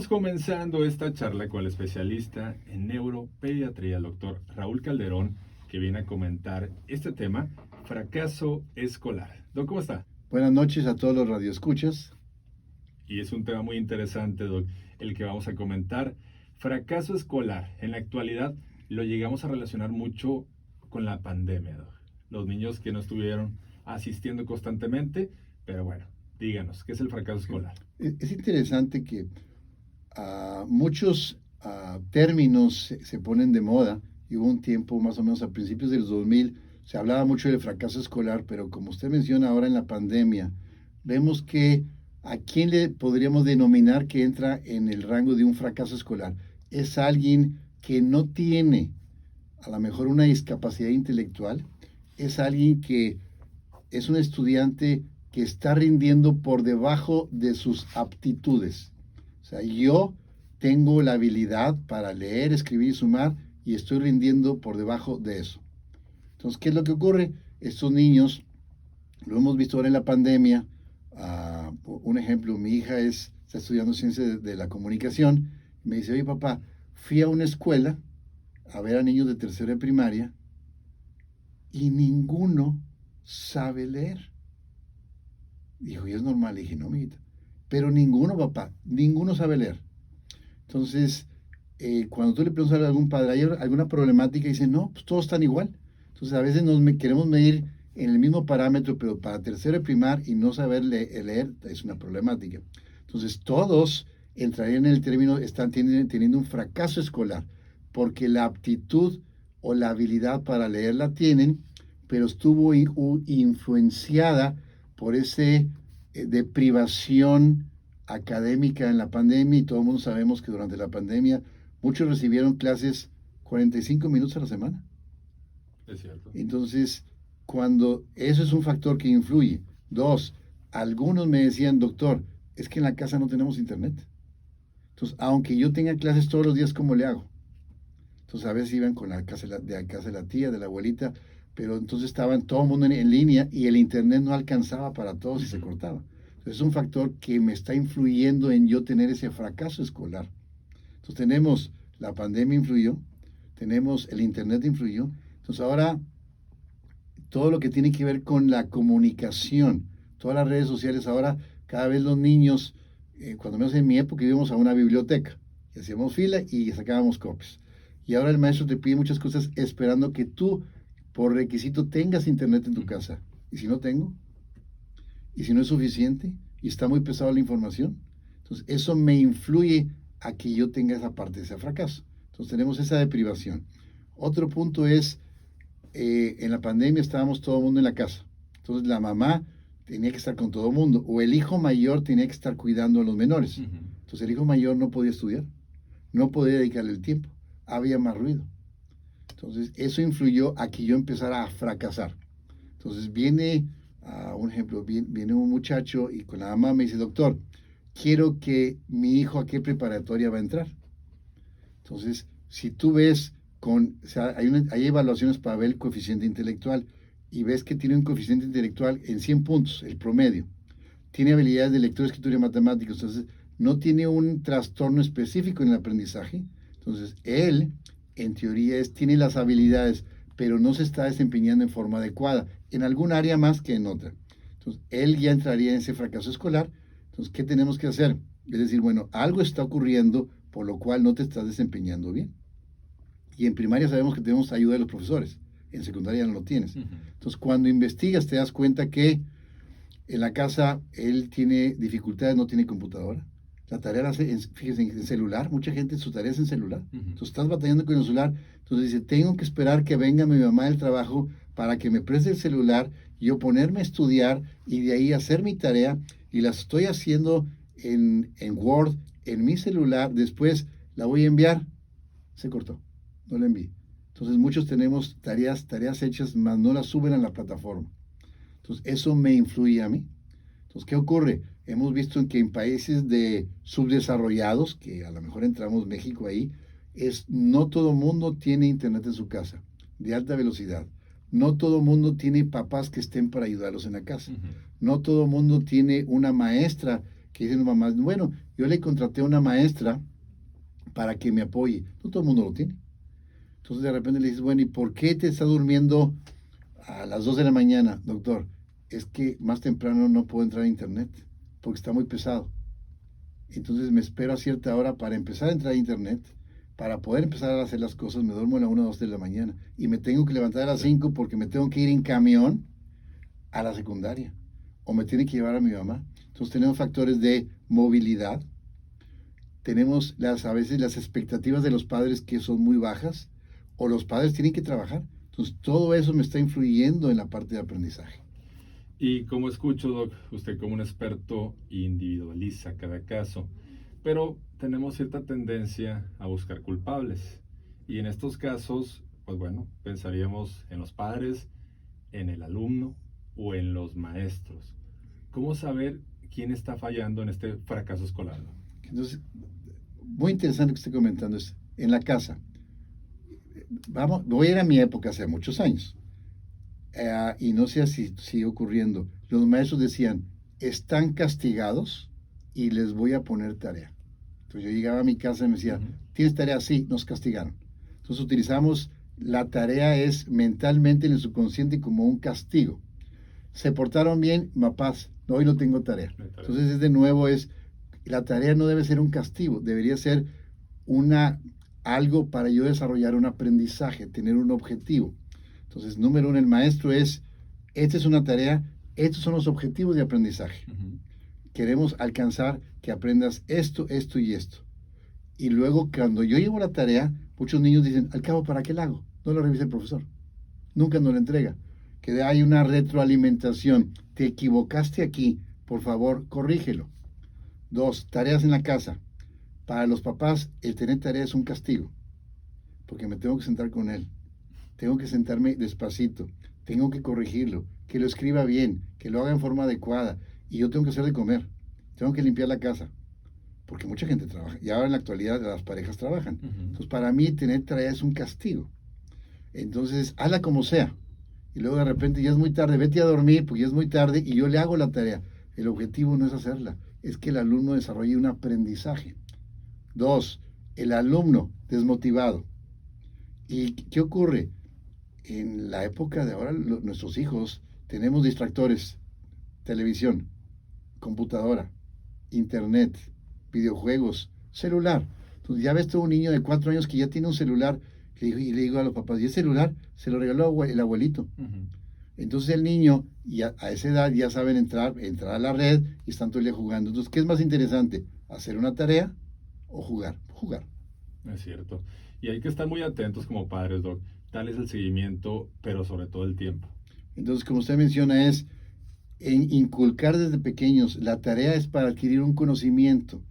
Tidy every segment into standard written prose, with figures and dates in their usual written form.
Estamos comenzando esta charla con el especialista en neuropediatría, el doctor Raúl Calderón, que viene a comentar este tema, fracaso escolar. Doc, ¿cómo está? Buenas noches a todos los radioescuchas. Y es un tema muy interesante, Doc, el que vamos a comentar. Fracaso escolar. En la actualidad lo llegamos a relacionar mucho con la pandemia, Doc. Los niños que no estuvieron asistiendo constantemente, pero bueno, díganos, ¿qué es el fracaso escolar? Es interesante que muchos términos se ponen de moda y hubo un tiempo más o menos a principios de los 2000 se hablaba mucho del fracaso escolar, pero como usted menciona ahora en la pandemia, vemos que a quién le podríamos denominar que entra en el rango de un fracaso escolar. Es alguien que no tiene a lo mejor una discapacidad intelectual, es alguien que es un estudiante que está rindiendo por debajo de sus aptitudes. O sea, yo tengo la habilidad para leer, escribir y sumar y estoy rindiendo por debajo de eso. Entonces, ¿qué es lo que ocurre? Estos niños, lo hemos visto ahora en la pandemia. Un ejemplo, mi hija está estudiando ciencia de la comunicación. Me dice, oye papá, fui a una escuela a ver a niños de tercera de primaria y ninguno sabe leer. Dijo, y es normal. Le dije, no, mijita. Pero ninguno, papá, ninguno sabe leer. Entonces, cuando tú le preguntas a algún padre, ¿hay alguna problemática? Y dice, no, pues todos están igual. Entonces, a veces queremos medir en el mismo parámetro, pero para tercero de primaria y no saber leer es una problemática. Entonces, todos entrarían en el término, están teniendo un fracaso escolar, porque la aptitud o la habilidad para leer la tienen, pero estuvo influenciada por ese deprivación académica en la pandemia, y todo el mundo sabemos que durante la pandemia muchos recibieron clases 45 minutos a la semana. Es cierto. Entonces, cuando eso es un factor que influye. Dos, algunos me decían, doctor, es que en la casa no tenemos internet. Entonces, aunque yo tenga clases todos los días, ¿cómo le hago? Entonces, a veces iban con la casa de la tía, de la abuelita, pero entonces estaban todo el mundo en línea y el internet no alcanzaba para todos y se cortaba. Entonces, es un factor que me está influyendo en yo tener ese fracaso escolar. Entonces, tenemos la pandemia influyó, tenemos el internet influyó. Entonces, ahora todo lo que tiene que ver con la comunicación, todas las redes sociales, ahora cada vez los niños, cuando menos en mi época íbamos a una biblioteca, y hacíamos fila y sacábamos copias. Y ahora el maestro te pide muchas cosas esperando que tú, por requisito, tengas internet en tu casa. ¿Y si no tengo? ¿Y si no es suficiente? ¿Y está muy pesada la información? Entonces, eso me influye a que yo tenga esa parte de ese fracaso. Entonces, tenemos esa deprivación. Otro punto es, en la pandemia estábamos todo el mundo en la casa. Entonces, la mamá tenía que estar con todo el mundo, o el hijo mayor tenía que estar cuidando a los menores. Entonces, el hijo mayor no podía estudiar, no podía dedicarle el tiempo, había más ruido. Entonces, eso influyó a que yo empezara a fracasar. Entonces, viene, un ejemplo, viene un muchacho y con la mamá me dice, doctor, quiero que mi hijo a qué preparatoria va a entrar. Entonces, si tú ves, o sea, hay evaluaciones para ver el coeficiente intelectual y ves que tiene un coeficiente intelectual en 100 puntos, el promedio. Tiene habilidades de lectura, escritura y matemáticas. Entonces, no tiene un trastorno específico en el aprendizaje. Entonces, él, en teoría, tiene las habilidades, pero no se está desempeñando en forma adecuada, en algún área más que en otra. Entonces, él ya entraría en ese fracaso escolar. Entonces, ¿qué tenemos que hacer? Es decir, bueno, algo está ocurriendo por lo cual no te estás desempeñando bien. Y en primaria sabemos que tenemos ayuda de los profesores, en secundaria no lo tienes. Entonces, cuando investigas te das cuenta que en la casa él tiene dificultades, no tiene computadora. La tarea la hace, fíjese, en celular. Mucha gente su tarea es en celular. Entonces estás batallando con el celular. Entonces dice, tengo que esperar que venga mi mamá del trabajo para que me preste el celular, yo ponerme a estudiar y de ahí hacer mi tarea. Y la estoy haciendo en Word, en mi celular. Después la voy a enviar. Se cortó. No la envié. Entonces muchos tenemos tareas hechas, mas no las suben a la plataforma. Entonces, eso me influye a mí. Entonces, ¿qué ocurre? Hemos visto que en países subdesarrollados, que a lo mejor entramos México ahí, no todo mundo tiene internet en su casa, de alta velocidad. No todo mundo tiene papás que estén para ayudarlos en la casa. No todo mundo tiene una maestra que dicen las mamás, bueno, yo le contraté a una maestra para que me apoye. No todo el mundo lo tiene. Entonces de repente le dices, bueno, ¿y por qué te está durmiendo a las 2 de la mañana, doctor? Es que más temprano no puedo entrar a internet porque está muy pesado. Entonces me espero a cierta hora para empezar a entrar a internet, para poder empezar a hacer las cosas. Me duermo a la 1 o 2 de la mañana y me tengo que levantar a las 5 porque me tengo que ir en camión a la secundaria o me tiene que llevar a mi mamá. Entonces tenemos factores de movilidad, tenemos a veces las expectativas de los padres que son muy bajas o los padres tienen que trabajar. Entonces todo eso me está influyendo en la parte de aprendizaje. Y como escucho, Doc, usted como un experto individualiza cada caso, pero tenemos cierta tendencia a buscar culpables. Y en estos casos, pues bueno, pensaríamos en los padres, en el alumno o en los maestros. ¿Cómo saber quién está fallando en este fracaso escolar, Doc? Entonces, muy interesante que esté comentando esto. En la casa, vamos, voy a ir a mi época hace muchos años. Y no sé si sigue ocurriendo. Los maestros decían, están castigados y les voy a poner tarea. Entonces yo llegaba a mi casa y me decía, ¿tienes tarea? Sí, nos castigaron. Entonces utilizamos, la tarea es mentalmente en el subconsciente como un castigo. Se portaron bien, papás, hoy no tengo tarea. Entonces de nuevo la tarea no debe ser un castigo, debería ser algo para yo desarrollar un aprendizaje, tener un objetivo. Entonces, número uno, el maestro esta es una tarea, estos son los objetivos de aprendizaje. Queremos alcanzar que aprendas esto, esto y esto. Y luego, cuando yo llevo la tarea, muchos niños dicen, al cabo, ¿para qué la hago? No la revisa el profesor. Nunca nos la entrega. Que hay una retroalimentación. Te equivocaste aquí, por favor, corrígelo. 2, tareas en la casa. Para los papás, el tener tarea es un castigo, porque me tengo que sentar con él. Tengo que sentarme despacito, tengo que corregirlo, que lo escriba bien, que lo haga en forma adecuada, y yo tengo que hacer de comer, tengo que limpiar la casa, porque mucha gente trabaja, y ahora en la actualidad las parejas trabajan. Entonces, para mí, tener tarea es un castigo. Entonces, hazla como sea, y luego de repente ya es muy tarde, vete a dormir, porque ya es muy tarde, y yo le hago la tarea. El objetivo no es hacerla, es que el alumno desarrolle un aprendizaje. 2, el alumno desmotivado. ¿Y qué ocurre? En la época de ahora, nuestros hijos tenemos distractores, televisión, computadora, internet, videojuegos, celular. Entonces ya ves todo un niño de 4 años que ya tiene un celular y le digo a los papás, ¿y el celular? Se lo regaló el abuelito. Entonces el niño, ya, a esa edad ya saben entrar a la red y están todo el día jugando. Entonces, ¿qué es más interesante? ¿Hacer una tarea o jugar? Jugar. Es cierto. Y hay que estar muy atentos como padres, Doc. Darles el seguimiento, pero sobre todo el tiempo. Entonces, como usted menciona, es inculcar desde pequeños. La tarea es para adquirir un conocimiento.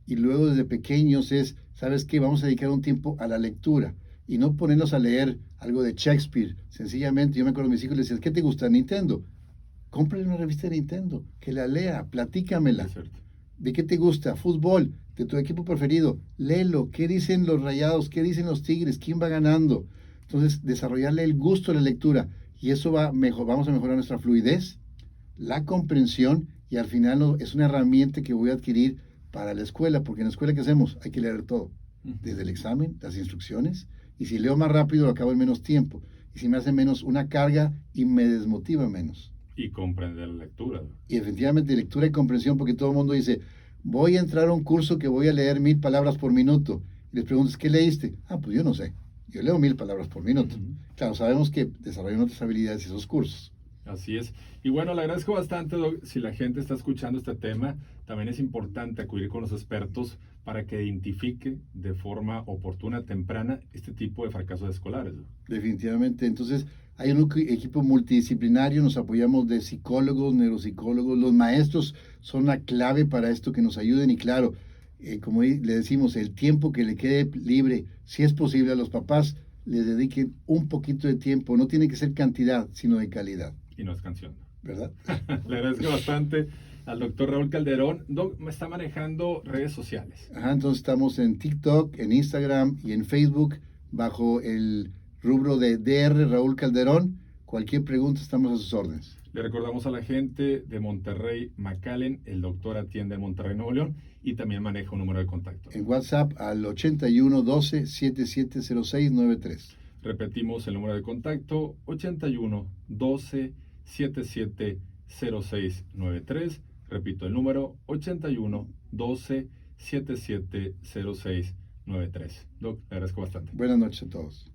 Y luego desde pequeños ¿sabes qué? Vamos a dedicar un tiempo a la lectura. Y no ponernos a leer algo de Shakespeare. Sencillamente, yo me acuerdo a mis hijos les decía, ¿qué te gusta? Nintendo. Cómprale una revista de Nintendo, que la lea, platícamela. ¿De qué te gusta? Fútbol, de tu equipo preferido. Léelo, ¿qué dicen los Rayados? ¿Qué dicen los Tigres? ¿Quién va ganando? Entonces, desarrollarle el gusto a la lectura. Y eso vamos a mejorar nuestra fluidez, la comprensión, y al final es una herramienta que voy a adquirir para la escuela, porque en la escuela, ¿qué hacemos? Hay que leer todo. Desde el examen, las instrucciones, y si leo más rápido, lo acabo en menos tiempo. Y si me hace menos una carga y me desmotiva menos. Y comprender la lectura. Y efectivamente, lectura y comprensión, porque todo el mundo dice, voy a entrar a un curso que voy a leer 1000 palabras por minuto. Y les preguntas, ¿qué leíste? Ah, pues yo no sé. Yo leo 1000 palabras por minuto. Claro, sabemos que desarrollan otras habilidades esos cursos. Así es. Y bueno, le agradezco bastante, Doc. Si la gente está escuchando este tema, también es importante acudir con los expertos para que identifique de forma oportuna, temprana, este tipo de fracasos escolares, Doc. Definitivamente. Entonces, hay un equipo multidisciplinario, nos apoyamos de psicólogos, neuropsicólogos, los maestros son la clave para esto, que nos ayuden y claro, como le decimos, el tiempo que le quede libre, si es posible a los papás, les dediquen un poquito de tiempo, no tiene que ser cantidad, sino de calidad. Y no es canción, ¿verdad? Le agradezco bastante al doctor Raúl Calderón. Doc, me está manejando redes sociales. Ajá, entonces estamos en TikTok, en Instagram y en Facebook bajo el rubro de DR Raúl Calderón. Cualquier pregunta, estamos a sus órdenes. Le recordamos a la gente de Monterrey, McAllen, el doctor atiende en Monterrey, Nuevo León, y también maneja un número de contacto. En WhatsApp al 81 12 7706 93. Repetimos el número de contacto, 81 12 770693. Repito el número, 81 12 770693. Doc, le agradezco bastante. Buenas noches a todos.